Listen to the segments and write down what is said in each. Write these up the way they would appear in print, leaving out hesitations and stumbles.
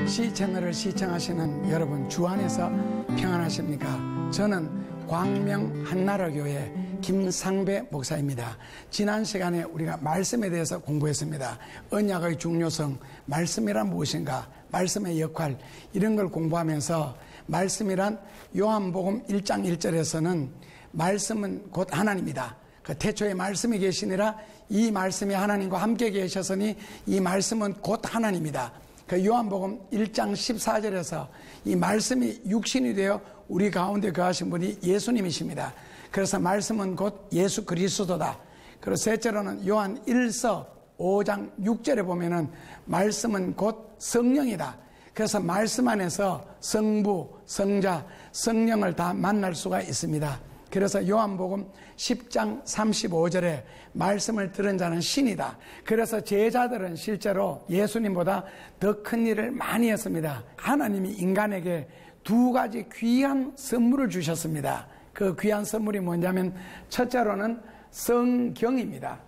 시 채널을 시청하시는 여러분, 주 안에서 평안하십니까? 저는 광명 한나라교회 김상배 목사입니다. 지난 시간에 우리가 말씀에 대해서 공부했습니다. 언약의 중요성, 말씀이란 무엇인가, 말씀의 역할, 이런 걸 공부하면서 말씀이란 요한복음 1장 1절에서는 말씀은 곧 하나님이다. 그 태초에 말씀이 계시니라, 이 말씀이 하나님과 함께 계셨으니 이 말씀은 곧 하나님이다. 그 요한복음 1장 14절에서 이 말씀이 육신이 되어 우리 가운데 거하신 분이 예수님이십니다. 그래서 말씀은 곧 예수 그리스도다. 그리고 셋째로는 요한 1서 5장 6절에 보면은 말씀은 곧 성령이다. 그래서 말씀 안에서 성부, 성자, 성령을 다 만날 수가 있습니다. 그래서 요한복음 10장 35절에 말씀을 들은 자는 신이다. 그래서 제자들은 실제로 예수님보다 더 큰 일을 많이 했습니다. 하나님이 인간에게 두 가지 귀한 선물을 주셨습니다. 그 귀한 선물이 뭐냐면 첫째로는 성경입니다.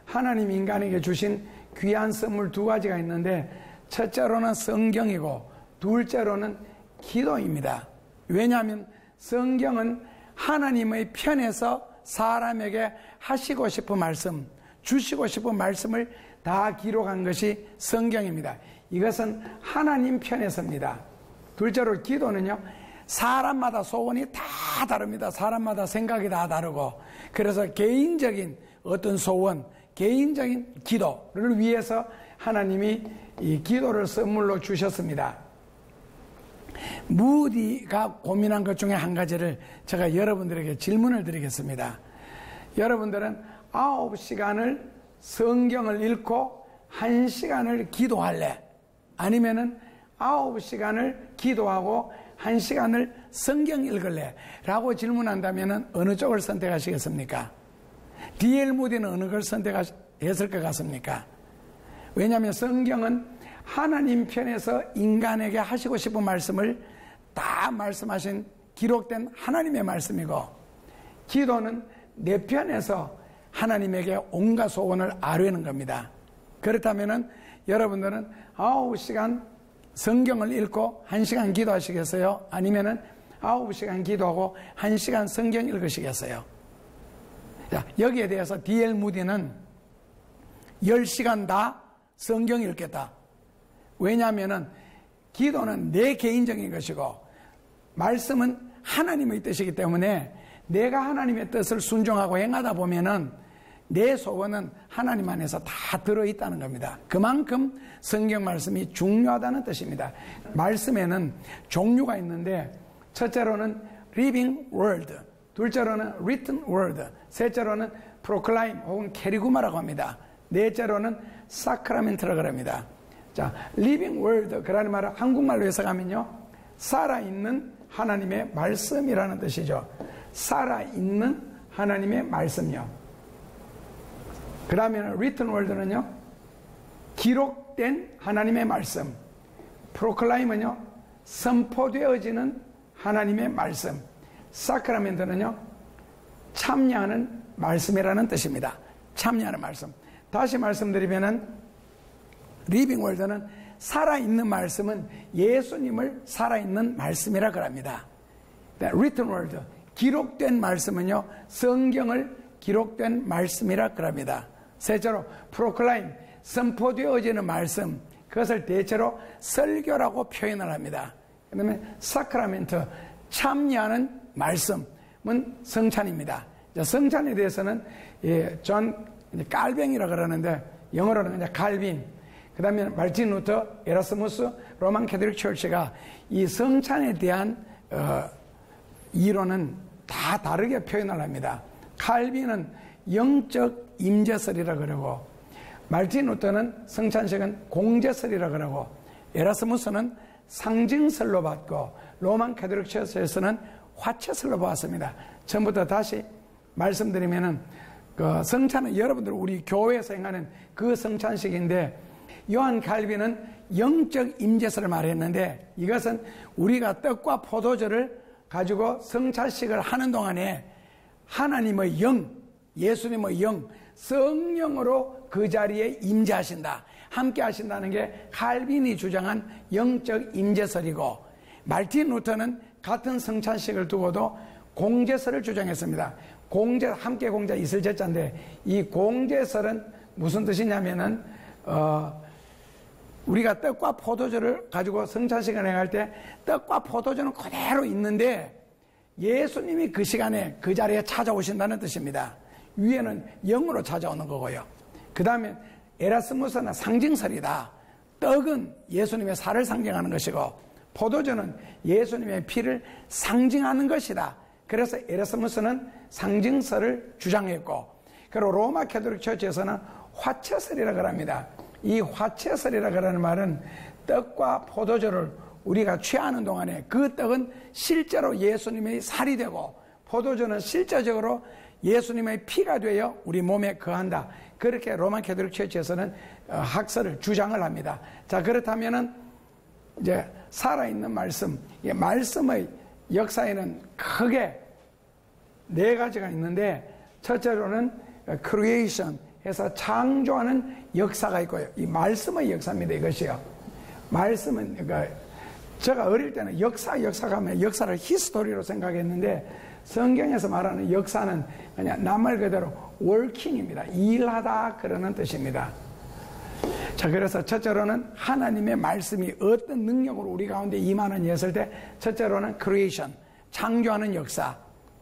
하나님 인간에게 주신 귀한 선물 두 가지가 있는데, 첫째로는 성경이고 둘째로는 기도입니다. 왜냐하면 성경은 하나님의 편에서 사람에게 하시고 싶은 말씀, 주시고 싶은 말씀을 다 기록한 것이 성경입니다. 이것은 하나님 편에서입니다. 둘째로 기도는요, 사람마다 소원이 다 다릅니다. 사람마다 생각이 다 다르고, 그래서 개인적인 어떤 소원, 개인적인 기도를 위해서 하나님이 이 기도를 선물로 주셨습니다. 무디가 고민한 것 중에 한 가지를 제가 여러분들에게 질문을 드리겠습니다. 여러분들은 9시간을 성경을 읽고 1시간을 기도할래? 아니면은 9시간을 기도하고 1시간을 성경 읽을래? 라고 질문한다면 어느 쪽을 선택하시겠습니까? D.L. 무디는 어느 걸 선택했을 것 같습니까? 왜냐하면 성경은 하나님 편에서 인간에게 하시고 싶은 말씀을 다 말씀하신 기록된 하나님의 말씀이고, 기도는 내 편에서 하나님에게 온갖 소원을 아뢰는 겁니다. 그렇다면 여러분들은 9시간 성경을 읽고 1시간 기도하시겠어요? 아니면 9시간 기도하고 1시간 성경 읽으시겠어요? 자, 여기에 대해서 D.L. 무디는 10시간 다 성경 읽겠다. 왜냐하면 기도는 내 개인적인 것이고 말씀은 하나님의 뜻이기 때문에 내가 하나님의 뜻을 순종하고 행하다 보면은 내 소원은 하나님 안에서 다 들어있다는 겁니다. 그만큼 성경 말씀이 중요하다는 뜻입니다. 말씀에는 종류가 있는데, 첫째로는 living word, 둘째로는 written word, 셋째로는 proclaim 혹은 캐리구마라고 합니다. 넷째로는 sacrament라고 합니다. 자, living word, 그라는 말을 한국말로 해석하면요, 살아있는 하나님의 말씀이라는 뜻이죠. 살아있는 하나님의 말씀이요. 그 다음에는 written word는요, 기록된 하나님의 말씀. proclaim은요, 선포되어지는 하나님의 말씀. sacrament는요, 참여하는 말씀이라는 뜻입니다. 참여하는 말씀. 다시 말씀드리면은 리빙 월드는 살아있는 말씀은 예수님을 살아있는 말씀이라고 합니다. written word, 기록된 말씀은요, 성경을 기록된 말씀이라고 합니다. 셋째로 proclaim, 선포되어지는 말씀, 그것을 대체로 설교라고 표현을 합니다. 그 다음에 sacrament, 참여하는 말씀은 성찬입니다. 성찬에 대해서는 존 깔뱅이라고 그러는데 영어로는 그냥 칼빈, 그 다음에 말틴 루터, 에라스무스, 로만 캐톨릭 철치가 이 성찬에 대한 이론은 다 다르게 표현을 합니다. 칼빈은 영적 임재설이라고 그러고, 말틴 루터는 성찬식은 공제설이라고 그러고, 에라스무스는 상징설로 봤고, 로만 캐톨릭 철치에서는 화채설로 보았습니다. 처음부터 다시 말씀드리면은 그 성찬은 여러분들 우리 교회에서 행하는 그 성찬식인데, 요한 칼빈은 영적 임재설을 말했는데, 이것은 우리가 떡과 포도주를 가지고 성찬식을 하는 동안에 하나님의 영, 예수님의 영, 성령으로 그 자리에 임재하신다. 함께 하신다는 게 칼빈이 주장한 영적 임재설이고, 말틴 루터는 같은 성찬식을 두고도 공제설을 주장했습니다. 함께 공자 있을 제자인데, 이 공제설은 무슨 뜻이냐면은 우리가 떡과 포도주를 가지고 성찬식을 행할 때 떡과 포도주는 그대로 있는데 예수님이 그 시간에 그 자리에 찾아오신다는 뜻입니다. 위에는 영으로 찾아오는 거고요. 그 다음에 에라스무스는 상징설이다. 떡은 예수님의 살을 상징하는 것이고 포도주는 예수님의 피를 상징하는 것이다. 그래서 에라스무스는 상징설을 주장했고, 그리고 로마 캐톨릭 처치에서는 화채설이라고 합니다. 이 화채설이라고 하는 말은 떡과 포도주를 우리가 취하는 동안에 그 떡은 실제로 예수님의 살이 되고 포도주는 실제적으로 예수님의 피가 되어 우리 몸에 거한다. 그렇게 로마 캐톨릭 처치에서는 학설을 주장을 합니다. 자, 그렇다면은 이제 살아있는 말씀, 말씀의 역사에는 크게 네 가지가 있는데, 첫째로는 creation 해서 창조하는 역사가 있고요. 이 말씀의 역사입니다. 이것이요. 말씀은 그러니까 제가 어릴 때는 역사가 하면 역사를 히스토리로 생각했는데, 성경에서 말하는 역사는 그냥 말 그대로 working입니다. 일하다 그러는 뜻입니다. 자, 그래서 첫째로는 하나님의 말씀이 어떤 능력으로 우리 가운데 임하는 했을 때, 첫째로는 creation, 창조하는 역사.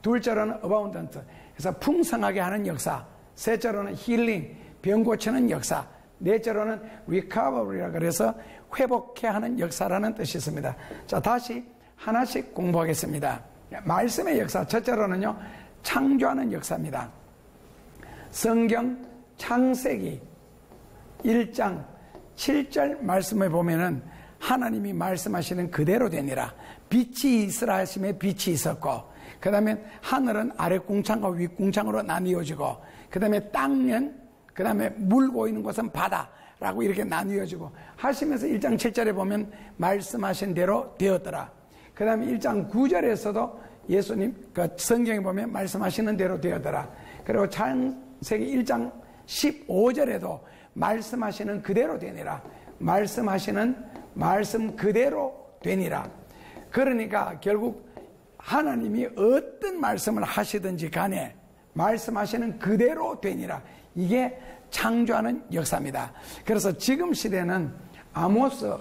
둘째로는 abundant, 그래서 풍성하게 하는 역사. 셋째로는 healing, 병 고치는 역사. 넷째로는 recovery라고 그래서 회복해 하는 역사라는 뜻이 있습니다. 자, 다시 하나씩 공부하겠습니다. 말씀의 역사, 첫째로는요, 창조하는 역사입니다. 성경 창세기 1장 7절 말씀에 보면은 하나님이 말씀하시는 그대로 되니라. 빛이 있으라 하심에 빛이 있었고, 그 다음에 하늘은 아래 궁창과 윗 궁창으로 나뉘어지고, 그 다음에 땅은, 그 다음에 물고 있는 곳은 바다라고 이렇게 나뉘어지고 하시면서 1장 7절에 보면 말씀하신 대로 되었더라. 그 다음에 1장 9절에서도 예수님 그 성경에 보면 말씀하시는 대로 되었더라. 그리고 창세기 1장 15절에도 말씀하시는 그대로 되니라. 말씀하시는 말씀 그대로 되니라. 그러니까 결국 하나님이 어떤 말씀을 하시든지 간에 말씀하시는 그대로 되니라. 이게 창조하는 역사입니다. 그래서 지금 시대는 아모스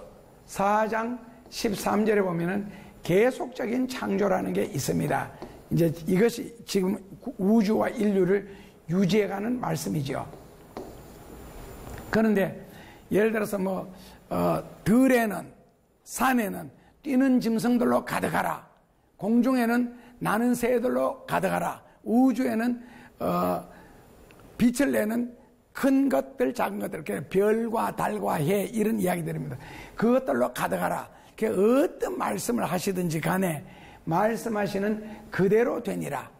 4장 13절에 보면은 계속적인 창조라는 게 있습니다. 이제 이것이 지금 우주와 인류를 유지해가는 말씀이죠. 그런데 예를 들어서 들에는, 산에는 뛰는 짐승들로 가득하라. 공중에는 나는 새들로 가득하라. 우주에는 빛을 내는 큰 것들, 작은 것들, 별과 달과 해, 이런 이야기들입니다. 그것들로 가득하라. 어떤 말씀을 하시든지 간에 말씀하시는 그대로 되니라.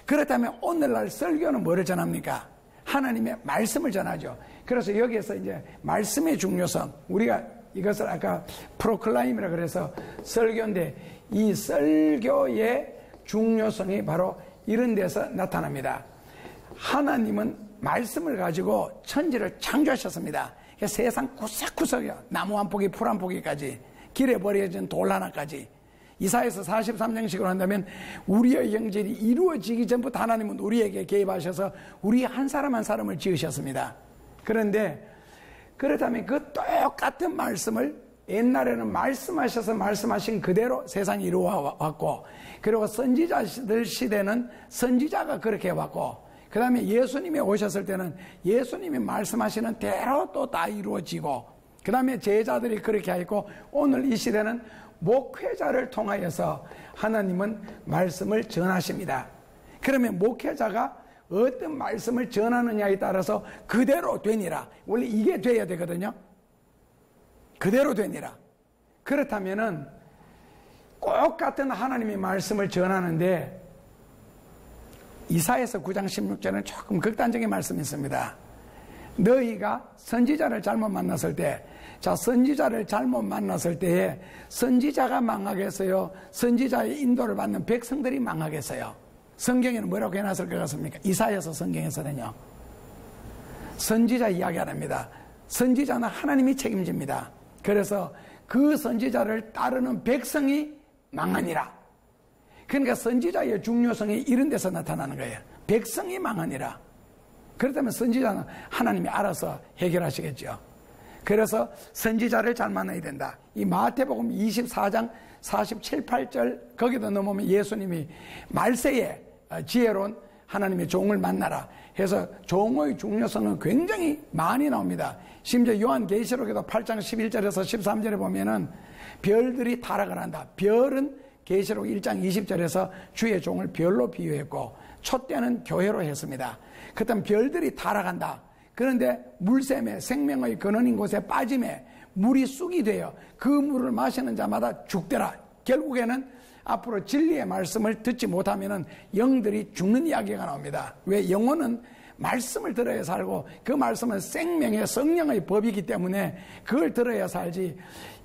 그렇다면 오늘날 설교는 뭐를 전합니까? 하나님의 말씀을 전하죠. 그래서 여기에서 이제 말씀의 중요성, 우리가 이것을 아까 프로클라임이라 그래서 설교인데, 이 설교의 중요성이 바로 이런 데서 나타납니다. 하나님은 말씀을 가지고 천지를 창조하셨습니다. 세상 구석구석이요. 나무 한 포기, 풀 한 포기까지, 길에 버려진 돌 하나까지. 이사야서 43장식으로 한다면 우리의 영절이 이루어지기 전부터 하나님은 우리에게 개입하셔서 우리 한 사람 한 사람을 지으셨습니다. 그런데 그렇다면 그 똑같은 말씀을 옛날에는 말씀하셔서 말씀하신 그대로 세상이 이루어왔고, 그리고 선지자들 시대는 선지자가 그렇게 해왔고, 그 다음에 예수님이 오셨을 때는 예수님이 말씀하시는 대로 또 다 이루어지고, 그 다음에 제자들이 그렇게 하고, 오늘 이 시대는 목회자를 통하여서 하나님은 말씀을 전하십니다. 그러면 목회자가 어떤 말씀을 전하느냐에 따라서 그대로 되니라. 원래 이게 돼야 되거든요. 그대로 되니라. 그렇다면은 꼭 같은 하나님의 말씀을 전하는데, 이사야서 9장 16절은 조금 극단적인 말씀이 있습니다. 너희가 선지자를 잘못 만났을 때, 자, 선지자를 잘못 만났을 때에 선지자가 망하겠어요? 선지자의 인도를 받는 백성들이 망하겠어요? 성경에는 뭐라고 해놨을 것 같습니까? 이사야서 성경에서는요. 선지자 이야기 안 합니다. 선지자는 하나님이 책임집니다. 그래서 그 선지자를 따르는 백성이 망하니라. 그러니까 선지자의 중요성이 이런 데서 나타나는 거예요. 백성이 망하니라. 그렇다면 선지자는 하나님이 알아서 해결하시겠죠. 그래서 선지자를 잘 만나야 된다. 이 마태복음 24장 47, 8절 거기도 넘으면 예수님이 말세에 지혜로운 하나님의 종을 만나라 해서 종의 중요성은 굉장히 많이 나옵니다. 심지어 요한계시록에도 8장 11절에서 13절에 보면은 별들이 타락을 한다. 별은 계시록 1장 20절에서 주의 종을 별로 비유했고 촛대는 교회로 했습니다. 그렇다면 별들이 타락한다. 그런데 물샘에 생명의 근원인 곳에 빠짐에 물이 쑥이 되어 그 물을 마시는 자마다 죽더라. 결국에는 앞으로 진리의 말씀을 듣지 못하면 영들이 죽는 이야기가 나옵니다. 왜? 영혼은 말씀을 들어야 살고 그 말씀은 생명의 성령의 법이기 때문에 그걸 들어야 살지.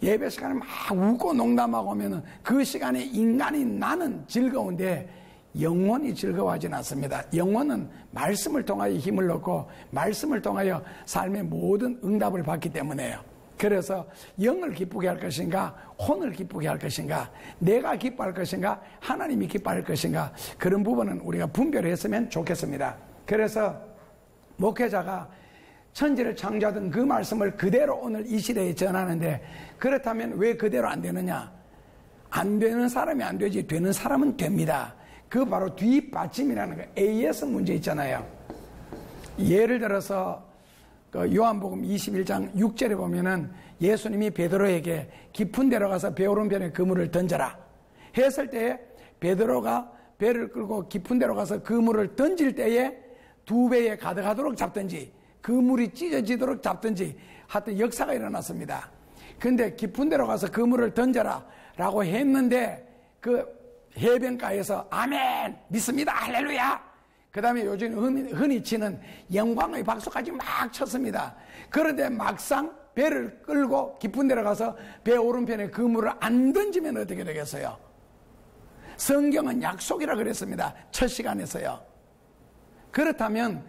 예배 시간에 막 웃고 농담하고 오면 그 시간에 인간이 나는 즐거운데 영혼이 즐거워하진 않습니다. 영혼은 말씀을 통하여 힘을 얻고 말씀을 통하여 삶의 모든 응답을 받기 때문에요. 그래서 영을 기쁘게 할 것인가 혼을 기쁘게 할 것인가 내가 기뻐할 것인가 하나님이 기뻐할 것인가 그런 부분은 우리가 분별했으면 좋겠습니다. 그래서 목회자가 천지를 창조하던 그 말씀을 그대로 오늘 이 시대에 전하는데 그렇다면 왜 그대로 안 되느냐? 안 되는 사람이 안 되지 되는 사람은 됩니다. 그 바로 뒷받침이라는 거 AS 문제 있잖아요. 예를 들어서 요한복음 21장 6절에 보면은 예수님이 베드로에게 깊은 데로 가서 배 오른편에 그물을 던져라 했을 때에 베드로가 배를 끌고 깊은 데로 가서 그물을 던질 때에 2배에 가득하도록 잡든지 그물이 찢어지도록 잡든지 하여튼 역사가 일어났습니다. 근데 깊은 데로 가서 그물을 던져라 라고 했는데 그 해변가에서 아멘 믿습니다 할렐루야 그 다음에 요즘 흔히 치는 영광의 박수까지 막 쳤습니다. 그런데 막상 배를 끌고 깊은 데로 가서 배 오른편에 그물을 안 던지면 어떻게 되겠어요? 성경은 약속이라 그랬습니다. 첫 시간에서요. 그렇다면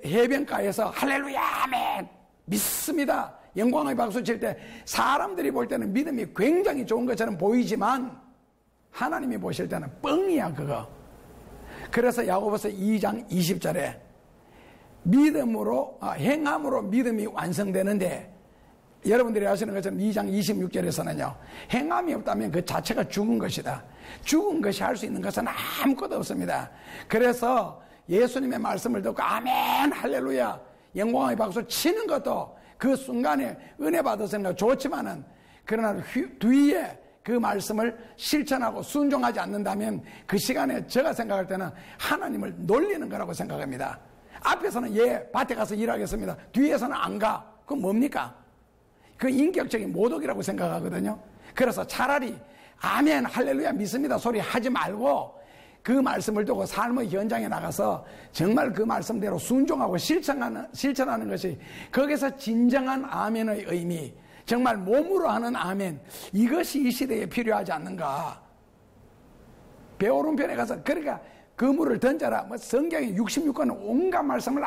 해변가에서 할렐루야 아멘 믿습니다 영광의 박수 칠 때 사람들이 볼 때는 믿음이 굉장히 좋은 것처럼 보이지만 하나님이 보실 때는 뻥이야 그거. 그래서 야고보서 2장 20절에 믿음으로 행함으로 믿음이 완성되는데 여러분들이 아시는 것처럼 2장 26절에서는요 행함이 없다면 그 자체가 죽은 것이다. 죽은 것이 할 수 있는 것은 아무것도 없습니다. 그래서 예수님의 말씀을 듣고 아멘 할렐루야 영광의 박수 치는 것도 그 순간에 은혜 받았으니까 좋지만은 그러나 뒤에 그 말씀을 실천하고 순종하지 않는다면 그 시간에 제가 생각할 때는 하나님을 놀리는 거라고 생각합니다. 앞에서는 예 밭에 가서 일하겠습니다. 뒤에서는 안 가. 그건 뭡니까? 그 인격적인 모독이라고 생각하거든요. 그래서 차라리 아멘 할렐루야 믿습니다 소리 하지 말고 그 말씀을 두고 삶의 현장에 나가서 정말 그 말씀대로 순종하고 실천하는 것이 거기서 진정한 아멘의 의미 정말 몸으로 하는 아멘 이것이 이 시대에 필요하지 않는가. 배 오른편에 가서 그러니까 그물을 던져라 뭐 성경의 66권 온갖 말씀을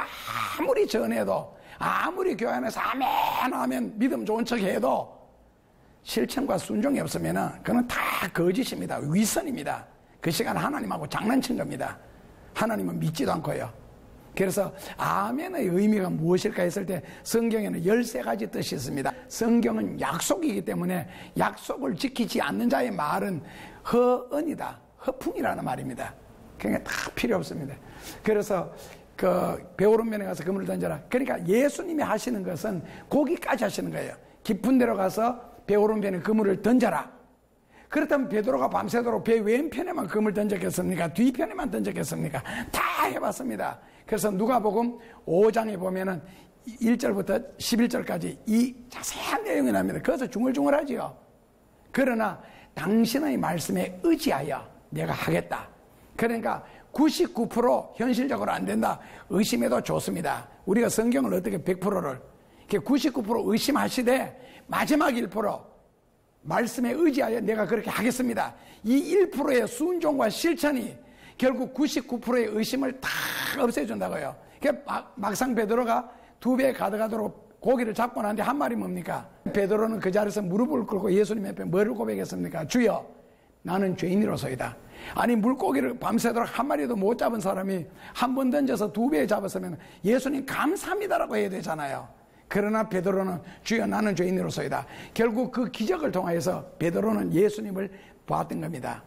아무리 전해도 아무리 교회 안에서 아멘 아멘 믿음 좋은 척 해도 실천과 순종이 없으면 그건 다 거짓입니다. 위선입니다. 그 시간 하나님하고 장난친 겁니다. 하나님은 믿지도 않고요. 그래서 아멘의 의미가 무엇일까 했을 때 성경에는 13가지 뜻이 있습니다. 성경은 약속이기 때문에 약속을 지키지 않는 자의 말은 허언이다. 허풍이라는 말입니다. 그러니까 다 필요 없습니다. 그래서 그 배 오른편에 가서 그물을 던져라. 그러니까 예수님이 하시는 것은 거기까지 하시는 거예요. 깊은 데로 가서 배 오른편에 그물을 던져라. 그렇다면 베드로가 밤새도록 배 왼편에만 그물 던졌겠습니까? 뒤편에만 던졌겠습니까? 다 해봤습니다. 그래서 누가복음 5장에 보면은 1절부터 11절까지 이 자세한 내용이 납니다. 그래서 중얼중얼하지요. 그러나 당신의 말씀에 의지하여 내가 하겠다. 그러니까 99% 현실적으로 안 된다. 의심해도 좋습니다. 우리가 성경을 어떻게 100%를 99% 의심하시되 마지막 1% 말씀에 의지하여 내가 그렇게 하겠습니다. 이 1%의 순종과 실천이 결국 99%의 의심을 다 없애준다고요. 막상 베드로가 2배 가져가도록 고기를 잡고 나는데 한 말이 뭡니까? 베드로는 그 자리에서 무릎을 꿇고 예수님 앞에 뭐를 고백했습니까? 주여, 나는 죄인이로소이다. 아니, 물고기를 밤새도록 한 마리도 못 잡은 사람이 한 번 던져서 2배 잡았으면 예수님 감사합니다라고 해야 되잖아요. 그러나 베드로는 주여, 나는 죄인으로소이다. 결국 그 기적을 통하여서 베드로는 예수님을 보았던 겁니다.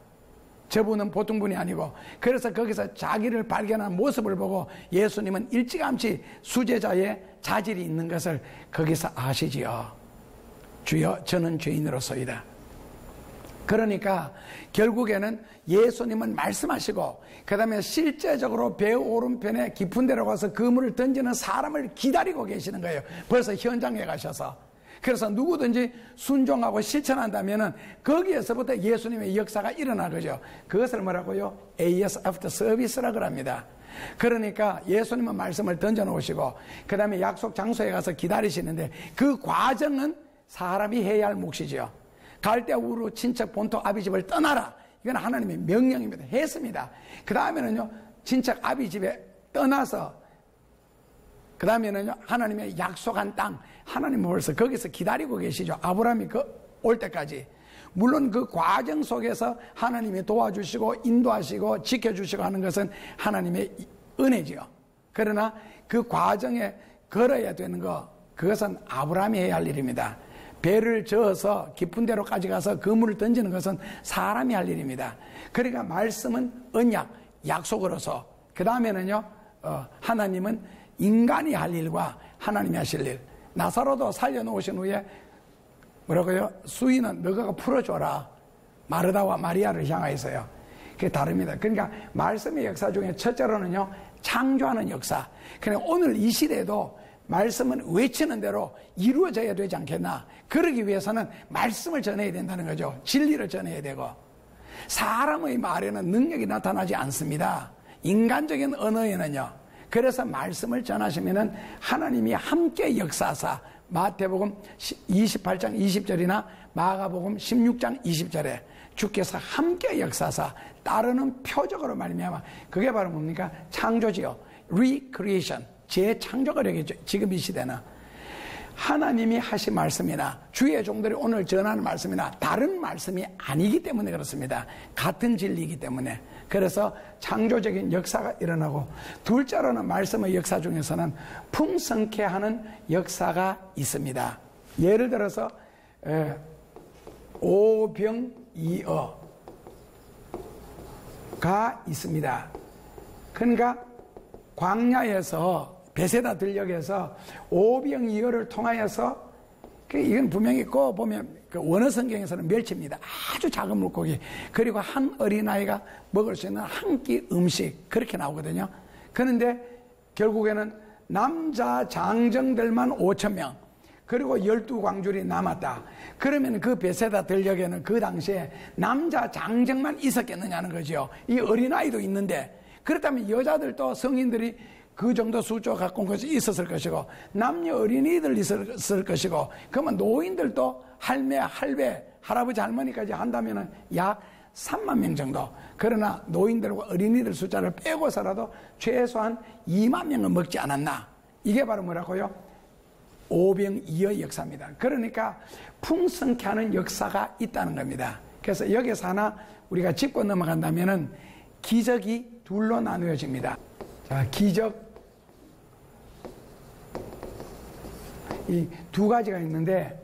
저분은 보통 분이 아니고, 그래서 거기서 자기를 발견한 모습을 보고 예수님은 일찌감치 수제자의 자질이 있는 것을 거기서 아시지요. 주여, 저는 죄인으로소이다. 그러니까 결국에는 예수님은 말씀하시고, 그 다음에 실제적으로 배 오른편에 깊은 데로 가서 그물을 던지는 사람을 기다리고 계시는 거예요. 벌써 현장에 가셔서. 그래서 누구든지 순종하고 실천한다면은 거기에서부터 예수님의 역사가 일어날 거죠. 그것을 뭐라고요? AS After Service라고 합니다. 그러니까 예수님은 말씀을 던져놓으시고, 그 다음에 약속 장소에 가서 기다리시는데, 그 과정은 사람이 해야 할 몫이죠. 갈대우루 친척 본토 아비집을 떠나라. 이건 하나님의 명령입니다. 했습니다. 그 다음에는요, 친척 아비집에 떠나서, 그 다음에는요, 하나님의 약속한 땅, 하나님 벌써 거기서 기다리고 계시죠. 아브라함이 올 때까지. 물론 그 과정 속에서 하나님이 도와주시고 인도하시고 지켜주시고 하는 것은 하나님의 은혜지요. 그러나 그 과정에 걸어야 되는 거, 그것은 아브라함이 해야 할 일입니다. 배를 저어서 깊은 데로까지 가서 그물을 던지는 것은 사람이 할 일입니다. 그러니까 말씀은 언약, 약속으로서, 그 다음에는요, 하나님은 인간이 할 일과 하나님이 하실 일. 나사로도 살려놓으신 후에 뭐라고요? 수인은 너가 풀어줘라. 마르다와 마리아를 향하여서요. 그게 다릅니다. 그러니까 말씀의 역사 중에 첫째로는요, 창조하는 역사. 그러니까 오늘 이 시대에도 말씀은 외치는 대로 이루어져야 되지 않겠나. 그러기 위해서는 말씀을 전해야 된다는 거죠. 진리를 전해야 되고. 사람의 말에는 능력이 나타나지 않습니다. 인간적인 언어에는요. 그래서 말씀을 전하시면은 하나님이 함께 역사하사, 마태복음 28장 20절이나 마가복음 16장 20절에 주께서 함께 역사하사 따르는 표적으로 말미암아, 그게 바로 뭡니까? 창조지요. Recreation. 재창조거력이죠. 지금 이 시대는. 하나님이 하신 말씀이나 주의 종들이 오늘 전하는 말씀이나 다른 말씀이 아니기 때문에 그렇습니다. 같은 진리이기 때문에. 그래서 창조적인 역사가 일어나고, 둘째로는 말씀의 역사 중에서는 풍성케 하는 역사가 있습니다. 예를 들어서 오병이어가 있습니다. 그러니까 광야에서 베세다 들녘에서 오병이어를 통하여서, 이건 분명히 꼭 보면 원어 성경에서는 멸치입니다. 아주 작은 물고기. 그리고 한 어린아이가 먹을 수 있는 한 끼 음식, 그렇게 나오거든요. 그런데 결국에는 남자 장정들만 5,000명, 그리고 12광줄이 남았다. 그러면 그 베세다 들녘에는 그 당시에 남자 장정만 있었겠느냐는 거죠. 이 어린아이도 있는데, 그렇다면 여자들도 성인들이 그 정도 숫자가 갖고 온 것이 있었을 것이고, 남녀 어린이들 있었을 것이고, 그러면 노인들도 할매, 할배, 할아버지, 할머니까지 한다면 약 3만 명 정도. 그러나 노인들과 어린이들 숫자를 빼고서라도 최소한 2만 명은 먹지 않았나. 이게 바로 뭐라고요? 오병이어 역사입니다. 그러니까 풍성케 하는 역사가 있다는 겁니다. 그래서 여기서 하나 우리가 짚고 넘어간다면은 기적이 둘로 나누어집니다. 자, 기적. 이 두 가지가 있는데,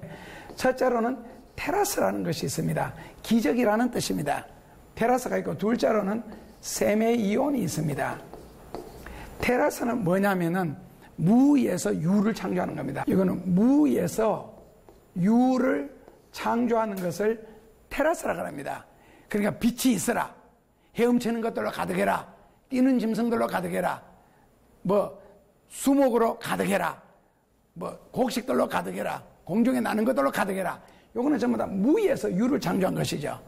첫째로는 테라스라는 것이 있습니다. 기적이라는 뜻입니다. 테라스가 있고, 둘째로는 세메이온이 있습니다. 테라스는 뭐냐면은 무에서 유를 창조하는 겁니다. 이거는 무에서 유를 창조하는 것을 테라스라고 합니다. 그러니까 빛이 있어라, 헤엄치는 것들로 가득해라, 뛰는 짐승들로 가득해라, 뭐 수목으로 가득해라, 뭐 곡식들로 가득해라, 공중에 나는 것들로 가득해라. 요거는 전부 다 무에서 유를 창조한 것이죠.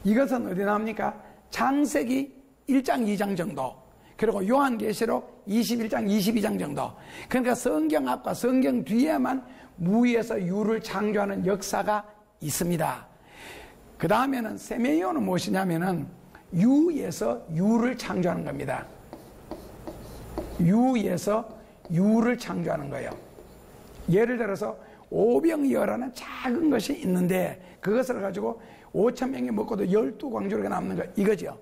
이것은 어디 나옵니까? 창세기 1장 2장 정도, 그리고 요한계시록 21장 22장 정도. 그러니까 성경 앞과 성경 뒤에만 무에서 유를 창조하는 역사가 있습니다. 그 다음에는 세메이온은 무엇이냐면은 유에서 유를 창조하는 겁니다. 유에서 유를 창조하는 거예요. 예를 들어서 오병이어라는 작은 것이 있는데 그것을 가지고 5,000명이 먹고도 12광주리가 남는 거 이거죠.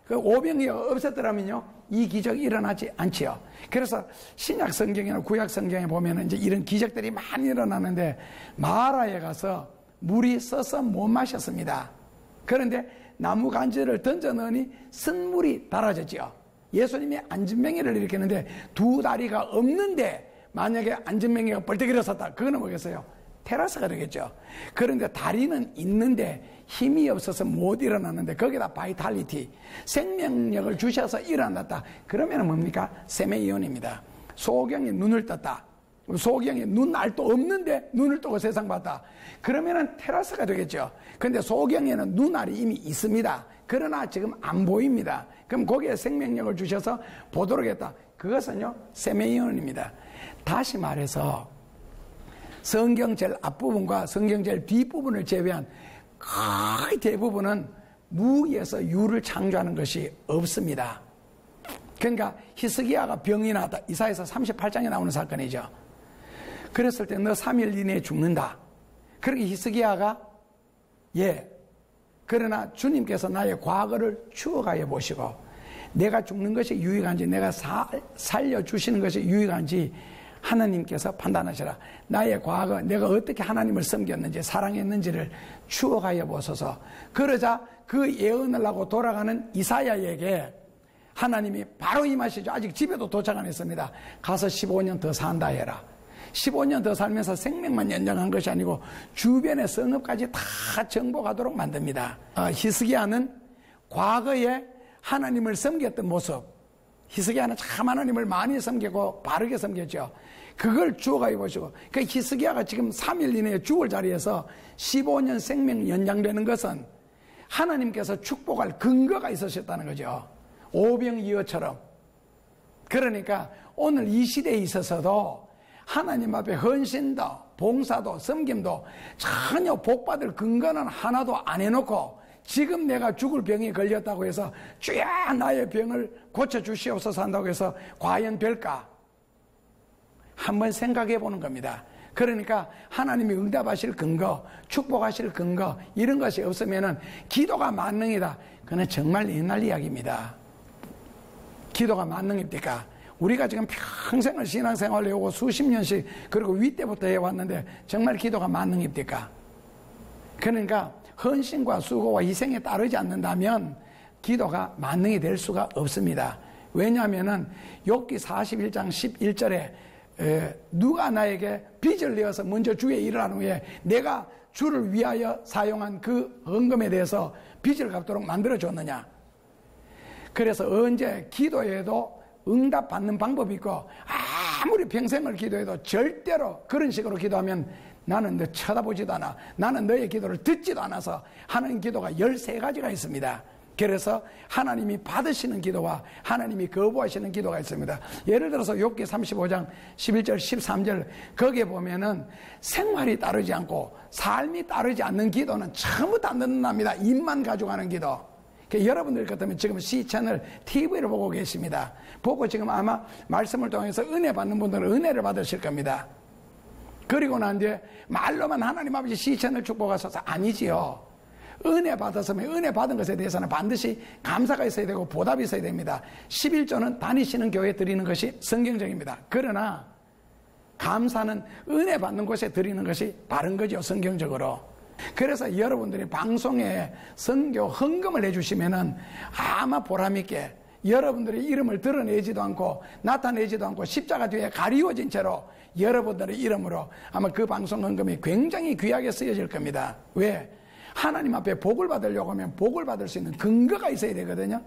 그 오병이어가 없었더라면요 이 기적이 일어나지 않지요. 그래서 신약 성경이나 구약 성경에 보면 이제 이런 기적들이 많이 일어나는데 마라에 가서 물이 써서 못 마셨습니다. 그런데 나무 간지를 던져 넣으니 쓴물이 달아졌지요. 예수님이 안진뱅이를 일으켰는데 두 다리가 없는데 만약에 안진뱅이가 벌떡 일어섰다. 그거는 뭐겠어요? 테라스가 되겠죠. 그런데 다리는 있는데 힘이 없어서 못 일어났는데 거기다 바이탈리티, 생명력을 주셔서 일어났다. 그러면 뭡니까? 세메이온입니다. 소경이 눈을 떴다. 소경이 눈알도 없는데 눈을 뜨고 세상 봤다. 그러면은 테라스가 되겠죠. 근데 소경에는 눈알이 이미 있습니다. 그러나 지금 안 보입니다. 그럼 거기에 생명력을 주셔서 보도록 했다. 그것은요 세메이온입니다. 다시 말해서 성경 제일 앞부분과 성경 제일 뒷부분을 제외한 거의 대부분은 무에서 유를 창조하는 것이 없습니다. 그러니까 히스기야가 병이 났다. 이사야서 38장에 나오는 사건이죠. 그랬을 때 너 3일 이내에 죽는다. 그러니까 히스기야가 그러나 주님께서 나의 과거를 추억하여 보시고 내가 죽는 것이 유익한지 내가 살려주시는 것이 유익한지 하나님께서 판단하시라. 나의 과거 내가 어떻게 하나님을 섬겼는지 사랑했는지를 추억하여 보소서. 그러자 그 예언을 하고 돌아가는 이사야에게 하나님이 바로 임하시죠. 아직 집에도 도착 안 했습니다. 가서 15년 더 산다 해라. 15년 더 살면서 생명만 연장한 것이 아니고 주변의 성읍까지 다 정복하도록 만듭니다. 히스기야는 과거에 하나님을 섬겼던 모습, 히스기야는 참 하나님을 많이 섬기고 바르게 섬겼죠. 그걸 추억하여 보시고, 그 히스기야가 지금 3일 이내에 죽을 자리에서 15년 생명 연장되는 것은 하나님께서 축복할 근거가 있으셨다는 거죠. 오병이어처럼. 그러니까 오늘 이 시대에 있어서도 하나님 앞에 헌신도 봉사도 섬김도 전혀 복받을 근거는 하나도 안 해놓고 지금 내가 죽을 병이 걸렸다고 해서 주야 나의 병을 고쳐주시옵소서 한다고 해서 과연 될까? 한번 생각해 보는 겁니다. 그러니까 하나님이 응답하실 근거, 축복하실 근거 이런 것이 없으면은 기도가 만능이다. 그건 정말 옛날 이야기입니다. 기도가 만능입니까? 우리가 지금 평생을 신앙생활을 해오고 수십 년씩 그리고 위 때부터 해왔는데 정말 기도가 만능입니까? 그러니까 헌신과 수고와 희생에 따르지 않는다면 기도가 만능이 될 수가 없습니다. 왜냐하면은 욥기 41장 11절에 누가 나에게 빚을 내어서 먼저 주의 일을 한 후에 내가 주를 위하여 사용한 그 헌금에 대해서 빚을 갚도록 만들어줬느냐. 그래서 언제 기도해도 응답받는 방법이 있고 아무리 평생을 기도해도 절대로 그런 식으로 기도하면 나는 너 쳐다보지도 않아. 나는 너의 기도를 듣지도 않아서 하나님 기도가 13가지가 있습니다. 그래서 하나님이 받으시는 기도와 하나님이 거부하시는 기도가 있습니다. 예를 들어서 욥기 35장 11절 13절 거기에 보면은 생활이 따르지 않고 삶이 따르지 않는 기도는 처음부터 안 듣는답니다. 입만 가져가는 기도. 여러분들 같으면 지금 C채널 TV를 보고 계십니다. 보고 지금 아마 말씀을 통해서 은혜 받는 분들은 은혜를 받으실 겁니다. 그리고 난 뒤에 말로만 하나님 아버지 C채널 축복하소서 아니지요. 은혜 받았으면 은혜 받은 것에 대해서는 반드시 감사가 있어야 되고 보답이 있어야 됩니다. 11조는 다니시는 교회에 드리는 것이 성경적입니다. 그러나 감사는 은혜 받는 곳에 드리는 것이 바른 거죠. 성경적으로. 그래서 여러분들이 방송에 선교 헌금을 해주시면은 아마 보람있게 여러분들의 이름을 드러내지도 않고 나타내지도 않고 십자가 뒤에 가리워진 채로 여러분들의 이름으로 아마 그 방송 헌금이 굉장히 귀하게 쓰여질 겁니다. 왜? 하나님 앞에 복을 받으려고 하면 복을 받을 수 있는 근거가 있어야 되거든요.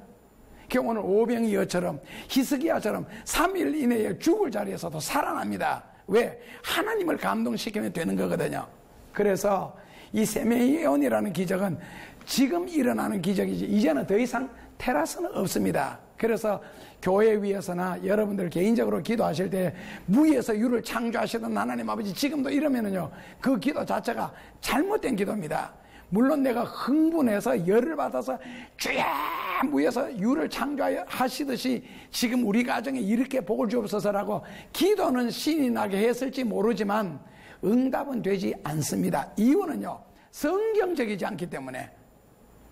오늘 오병이어처럼 히스기야처럼 3일 이내에 죽을 자리에서도 살아납니다. 왜? 하나님을 감동시키면 되는 거거든요. 그래서 이 세메이온이라는 기적은 지금 일어나는 기적이지 이제는 더 이상 테라스는 없습니다. 그래서 교회 위에서나 여러분들 개인적으로 기도하실 때 무에서 유를 창조하시던 하나님 아버지 지금도 이러면은요 그 기도 자체가 잘못된 기도입니다. 물론 내가 흥분해서 열을 받아서 주야 무에서 유를 창조하시듯이 지금 우리 가정에 이렇게 복을 주옵소서라고 기도는 신이 나게 했을지 모르지만 응답은 되지 않습니다. 이유는요, 성경적이지 않기 때문에.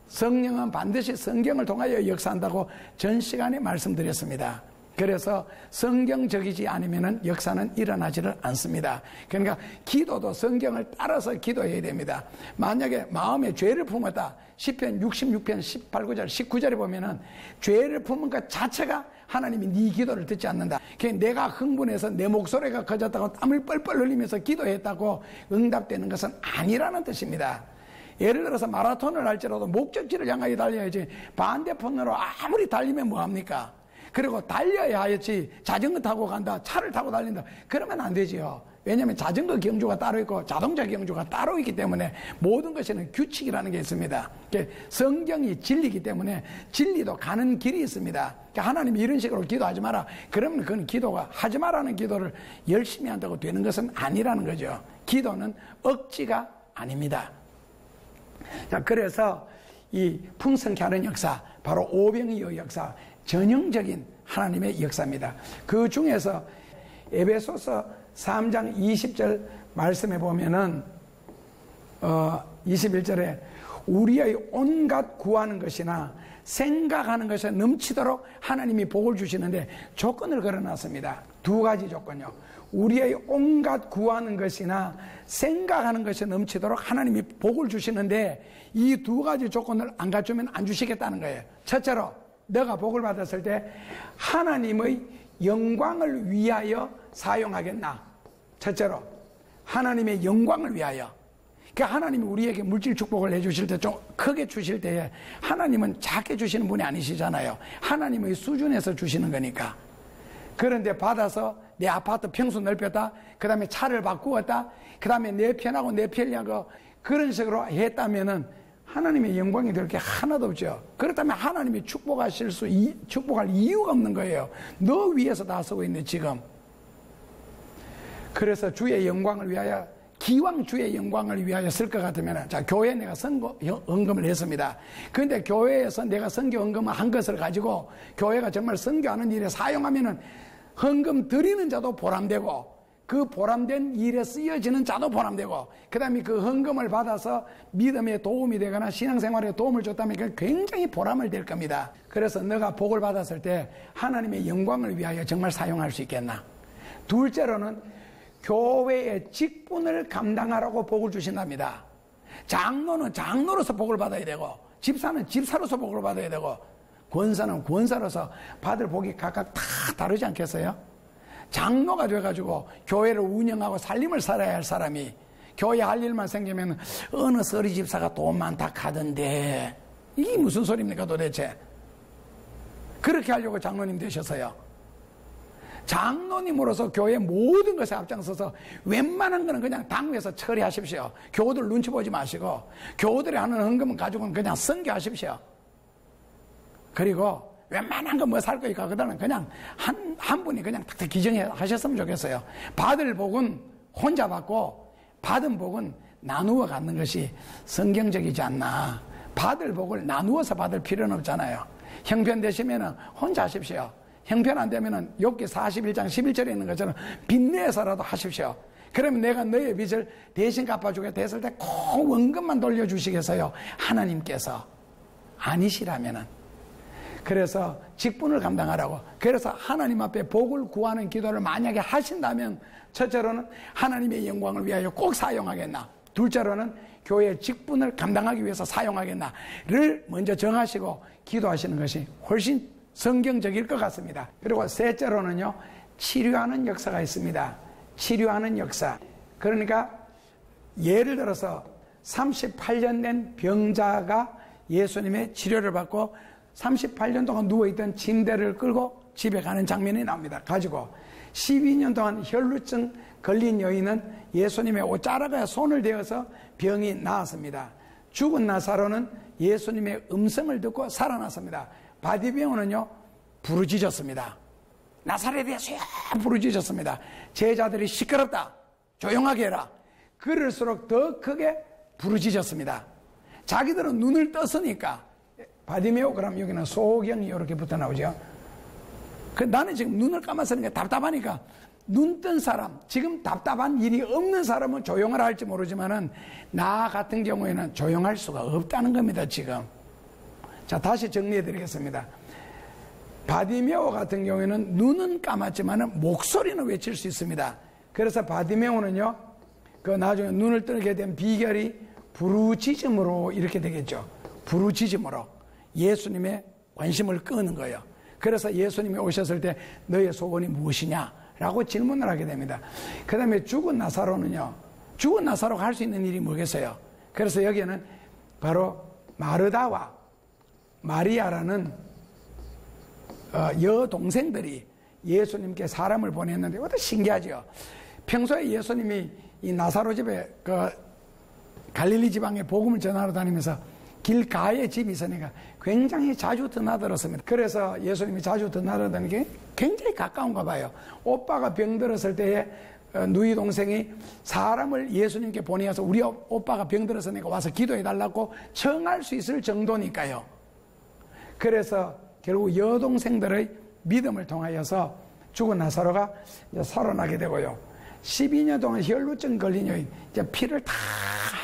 성령은 반드시 성경을 통하여 역사한다고 전 시간에 말씀드렸습니다. 그래서 성경적이지 않으면 역사는 일어나지를 않습니다. 그러니까 기도도 성경을 따라서 기도해야 됩니다. 만약에 마음에 죄를 품었다, 시편 66편 18구절 19절에 보면은 죄를 품은 것 자체가 하나님이 네 기도를 듣지 않는다. 내가 흥분해서 내 목소리가 커졌다고 땀을 뻘뻘 흘리면서 기도했다고 응답되는 것은 아니라는 뜻입니다. 예를 들어서 마라톤을 할지라도 목적지를 향하여 달려야지 반대편으로 아무리 달리면 뭐합니까? 그리고 달려야 하였지 자전거 타고 간다, 차를 타고 달린다, 그러면 안 되지요. 왜냐하면 자전거 경주가 따로 있고 자동차 경주가 따로 있기 때문에 모든 것에는 규칙이라는 게 있습니다. 성경이 진리이기 때문에 진리도 가는 길이 있습니다. 하나님이 이런 식으로 기도하지 마라, 그러면 그건 기도가 하지 마라는 기도를 열심히 한다고 되는 것은 아니라는 거죠. 기도는 억지가 아닙니다. 자, 그래서 이 풍성케 하는 역사, 바로 오병이어 역사, 전형적인 하나님의 역사입니다. 그 중에서 에베소서 3장 20절 말씀에 보면은 21절에 우리의 온갖 구하는 것이나 생각하는 것에 넘치도록 하나님이 복을 주시는데 조건을 걸어놨습니다. 두 가지 조건요. 우리의 온갖 구하는 것이나 생각하는 것에 넘치도록 하나님이 복을 주시는데 이 두 가지 조건을 안 갖추면 안 주시겠다는 거예요. 첫째로 너가 복을 받았을 때 하나님의 영광을 위하여 사용하겠나? 첫째로 하나님의 영광을 위하여. 그러니까 하나님이 우리에게 물질 축복을 해주실 때 좀 크게 주실 때에 하나님은 작게 주시는 분이 아니시잖아요. 하나님의 수준에서 주시는 거니까. 그런데 받아서 내 아파트 평수 넓혔다, 그 다음에 차를 바꾸었다, 그 다음에 내 편하고 내 편리하고 그런 식으로 했다면은 하나님의 영광이 될 게 하나도 없죠. 그렇다면 하나님이 축복할 이유가 없는 거예요. 너 위에서 다 쓰고 있네 지금. 그래서 주의 영광을 위하여, 기왕 주의 영광을 위하여 쓸 것 같으면, 자, 교회에 내가 헌금을 했습니다. 그런데 교회에서 내가 선교 헌금을 한 것을 가지고 교회가 정말 선교하는 일에 사용하면은 헌금 드리는 자도 보람되고, 그 보람된 일에 쓰여지는 자도 보람되고, 그 다음에 그 헌금을 받아서 믿음에 도움이 되거나 신앙생활에 도움을 줬다면 그 굉장히 보람을 될 겁니다. 그래서 너가 복을 받았을 때 하나님의 영광을 위하여 정말 사용할 수 있겠나? 둘째로는 교회의 직분을 감당하라고 복을 주신답니다. 장로는 장로로서 복을 받아야 되고, 집사는 집사로서 복을 받아야 되고, 권사는 권사로서 받을 복이 각각 다 다르지 않겠어요? 장로가 돼가지고 교회를 운영하고 살림을 살아야 할 사람이 교회 할 일만 생기면 어느 서리 집사가 돈 많다 카던데, 이게 무슨 소리입니까 도대체? 그렇게 하려고 장로님 되셨어요. 장로님으로서 교회 모든 것에 앞장서서 웬만한 거는 그냥 당회에서 처리하십시오. 교우들 눈치 보지 마시고 교우들이 하는 헌금은 가지고는 그냥 선교하십시오. 그리고 웬만한 거 뭐 살 거니까 그다음에 그냥 한 분이 그냥 탁탁 기정해 하셨으면 좋겠어요. 받을 복은 혼자 받고 받은 복은 나누어 갖는 것이 성경적이지 않나. 받을 복을 나누어서 받을 필요는 없잖아요. 형편 되시면은 혼자 하십시오. 형편 안 되면은 욥기 41장 11절에 있는 것처럼 빚내서라도 하십시오. 그러면 내가 너의 빚을 대신 갚아주겠다 했을 때 꼭 원금만 돌려주시겠어요? 하나님께서 아니시라면은. 그래서 직분을 감당하라고. 그래서 하나님 앞에 복을 구하는 기도를 만약에 하신다면 첫째로는 하나님의 영광을 위하여 꼭 사용하겠나, 둘째로는 교회의 직분을 감당하기 위해서 사용하겠나를 먼저 정하시고 기도하시는 것이 훨씬 성경적일 것 같습니다. 그리고 셋째로는요, 치료하는 역사가 있습니다. 치료하는 역사. 그러니까 예를 들어서 38년 된 병자가 예수님의 치료를 받고 38년 동안 누워있던 침대를 끌고 집에 가는 장면이 나옵니다. 가지고 12년 동안 혈루증 걸린 여인은 예수님의 옷자락에 손을 대어서 병이 나았습니다. 죽은 나사로는 예수님의 음성을 듣고 살아났습니다. 바디메오는요 부르짖었습니다. 나사렛에 예수야 부르짖었습니다. 제자들이 시끄럽다, 조용하게 해라. 그럴수록 더 크게 부르짖었습니다. 자기들은 눈을 떴으니까. 바디메오 그러면 여기는 소경이 이렇게 붙어 나오죠. 나는 지금 눈을 감았으니까 답답하니까 눈 뜬 사람, 지금 답답한 일이 없는 사람은 조용하라 할지 모르지만은 나 같은 경우에는 조용할 수가 없다는 겁니다, 지금. 자, 다시 정리해 드리겠습니다. 바디메오 같은 경우에는 눈은 감았지만은 목소리는 외칠 수 있습니다. 그래서 바디메오는요, 그 나중에 눈을 뜨게 된 비결이 부르짖음으로 이렇게 되겠죠. 부르짖음으로 예수님의 관심을 끄는 거예요. 그래서 예수님이 오셨을 때 너의 소원이 무엇이냐? 라고 질문을 하게 됩니다. 그 다음에 죽은 나사로는요, 죽은 나사로가 할 수 있는 일이 뭐겠어요? 그래서 여기에는 바로 마르다와 마리아라는 여동생들이 예수님께 사람을 보냈는데, 이것도 신기하죠. 평소에 예수님이 이 나사로 집에 갈릴리 지방에 복음을 전하러 다니면서 길가에 집이 있으니까 굉장히 자주 드나들었습니다. 그래서 예수님이 자주 드나들었다는 게 굉장히 가까운가 봐요. 오빠가 병들었을 때에 누이 동생이 사람을 예수님께 보내서 우리 오빠가 병들었으니까 와서 기도해달라고 청할 수 있을 정도니까요. 그래서 결국 여동생들의 믿음을 통하여서 죽은 나사로가 이제 살아나게 되고요. 12년 동안 혈루증 걸린 여인, 이제 피를 다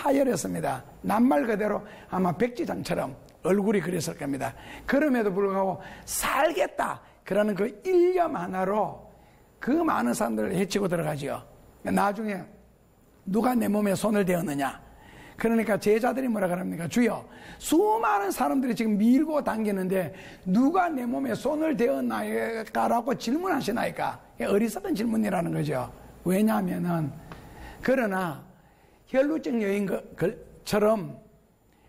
하혈했습니다. 낱말 그대로 아마 백지장처럼 얼굴이 그랬을 겁니다. 그럼에도 불구하고 살겠다 그러는 그 일념 하나로 그 많은 사람들을 해치고 들어가지요. 나중에 누가 내 몸에 손을 대었느냐? 그러니까 제자들이 뭐라 그럽니까? 주여, 수많은 사람들이 지금 밀고 당기는데 누가 내 몸에 손을 대었나이까라고 질문하시나이까? 어리석은 질문이라는 거죠. 왜냐하면은, 그러나 혈루증 여인처럼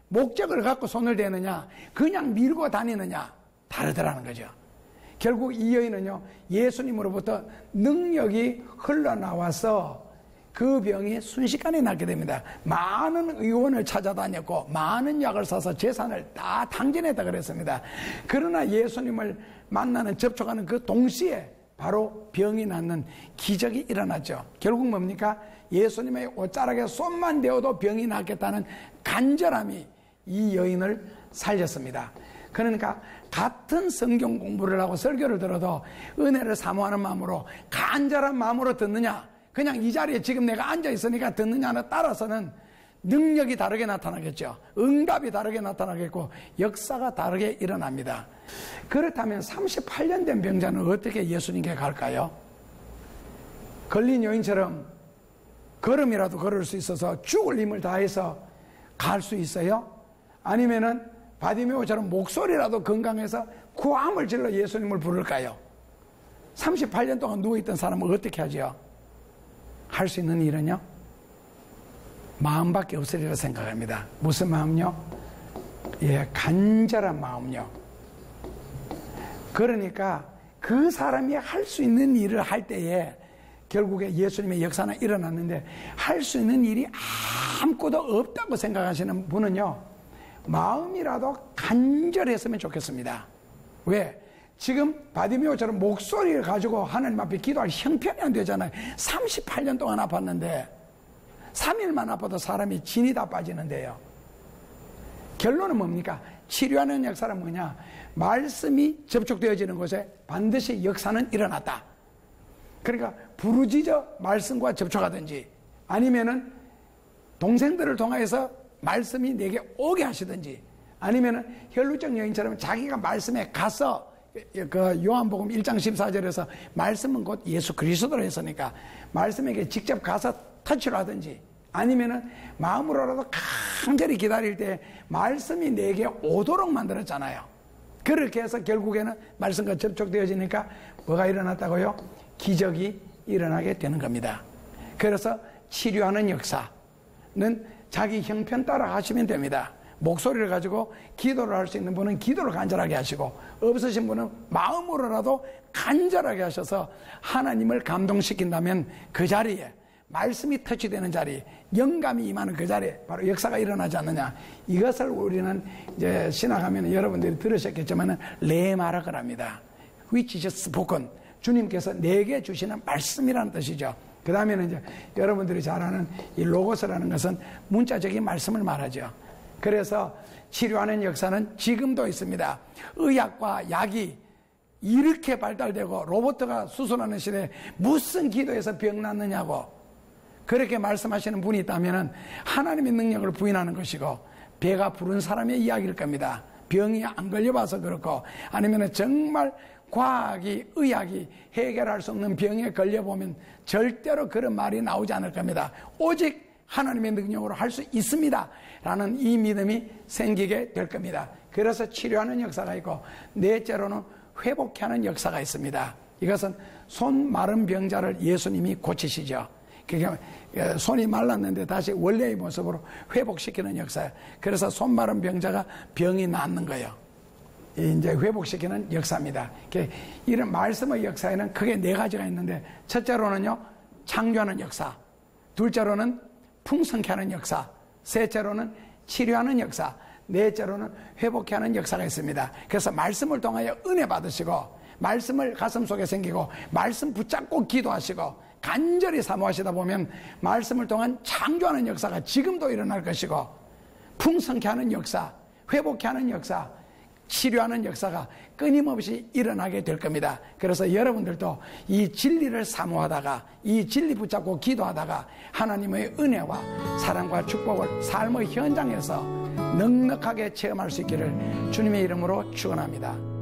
목적을 갖고 손을 대느냐, 그냥 밀고 다니느냐, 다르더라는 거죠. 결국 이 여인은요, 예수님으로부터 능력이 흘러나와서 그 병이 순식간에 낫게 됩니다. 많은 의원을 찾아다녔고 많은 약을 사서 재산을 다 탕진했다 그랬습니다. 그러나 예수님을 만나는, 접촉하는 그 동시에 바로 병이 낫는 기적이 일어났죠. 결국 뭡니까? 예수님의 옷자락에 손만 대어도 병이 낫겠다는 간절함이 이 여인을 살렸습니다. 그러니까 같은 성경 공부를 하고 설교를 들어도 은혜를 사모하는 마음으로, 간절한 마음으로 듣느냐, 그냥 이 자리에 지금 내가 앉아 있으니까 듣느냐에 따라서는 능력이 다르게 나타나겠죠. 응답이 다르게 나타나겠고 역사가 다르게 일어납니다. 그렇다면 38년 된 병자는 어떻게 예수님께 갈까요? 걸린 여인처럼 걸음이라도 걸을 수 있어서 죽을 힘을 다해서 갈 수 있어요? 아니면은 바디메오처럼 목소리라도 건강해서 구함을 질러 예수님을 부를까요? 38년 동안 누워있던 사람은 어떻게 하죠? 할 수 있는 일은요, 마음밖에 없으리라 생각합니다. 무슨 마음요? 예, 간절한 마음요. 그러니까 그 사람이 할 수 있는 일을 할 때에 결국에 예수님의 역사는 일어났는데, 할 수 있는 일이 아무것도 없다고 생각하시는 분은요, 마음이라도 간절했으면 좋겠습니다. 왜? 지금 바디메오처럼 목소리를 가지고 하나님 앞에 기도할 형편이 안 되잖아요. 38년 동안 아팠는데 3일만 아파도 사람이 진이 다 빠지는데요. 결론은 뭡니까? 치료하는 역사는 뭐냐? 말씀이 접촉되어지는 곳에 반드시 역사는 일어났다. 그러니까 부르짖어 말씀과 접촉하든지, 아니면은 동생들을 통해서 말씀이 내게 오게 하시든지, 아니면은 혈루증 여인처럼 자기가 말씀에 가서, 그 요한복음 1장 14절에서 말씀은 곧 예수 그리스도로 했으니까 말씀에게 직접 가서 터치를 하든지, 아니면은 마음으로라도 간절히 기다릴 때 말씀이 내게 오도록 만들었잖아요. 그렇게 해서 결국에는 말씀과 접촉되어지니까 뭐가 일어났다고요? 기적이 일어나게 되는 겁니다. 그래서 치료하는 역사는 자기 형편 따라 하시면 됩니다. 목소리를 가지고 기도를 할 수 있는 분은 기도를 간절하게 하시고, 없으신 분은 마음으로라도 간절하게 하셔서 하나님을 감동시킨다면 그 자리에, 말씀이 터치되는 자리, 영감이 임하는 그 자리에 바로 역사가 일어나지 않느냐. 이것을 우리는 이제 신학하면 여러분들이 들으셨겠지만 레마라고 합니다. Which is spoken. 주님께서 내게 주시는 말씀이라는 뜻이죠. 그 다음에는 이제 여러분들이 잘 아는 이 로고스라는 것은 문자적인 말씀을 말하죠. 그래서 치료하는 역사는 지금도 있습니다. 의학과 약이 이렇게 발달되고 로봇가 수술하는 시대에 무슨 기도에서 병 낫느냐고 그렇게 말씀하시는 분이 있다면 하나님의 능력을 부인하는 것이고 배가 부른 사람의 이야기일 겁니다. 병이 안 걸려봐서 그렇고 아니면 정말 과학이 의학이 해결할 수 없는 병에 걸려보면 절대로 그런 말이 나오지 않을 겁니다. 오직 하나님의 능력으로 할 수 있습니다 라는 이 믿음이 생기게 될 겁니다. 그래서 치료하는 역사가 있고 넷째로는 회복하는 역사가 있습니다. 이것은 손 마른 병자를 예수님이 고치시죠. 그게 손이 말랐는데 다시 원래의 모습으로 회복시키는 역사예요. 그래서 손 마른 병자가 병이 낫는 거예요. 이제 회복시키는 역사입니다. 이런 말씀의 역사에는 크게 네 가지가 있는데 첫째로는요 창조하는 역사, 둘째로는 풍성케 하는 역사, 셋째로는 치료하는 역사, 넷째로는 회복케 하는 역사가 있습니다. 그래서 말씀을 통하여 은혜 받으시고 말씀을 가슴속에 생기고 말씀 붙잡고 기도하시고 간절히 사모하시다 보면 말씀을 통한 창조하는 역사가 지금도 일어날 것이고 풍성케 하는 역사, 회복케 하는 역사, 치료하는 역사가 끊임없이 일어나게 될 겁니다. 그래서 여러분들도 이 진리를 사모하다가 이 진리 붙잡고 기도하다가 하나님의 은혜와 사랑과 축복을 삶의 현장에서 넉넉하게 체험할 수 있기를 주님의 이름으로 축원합니다.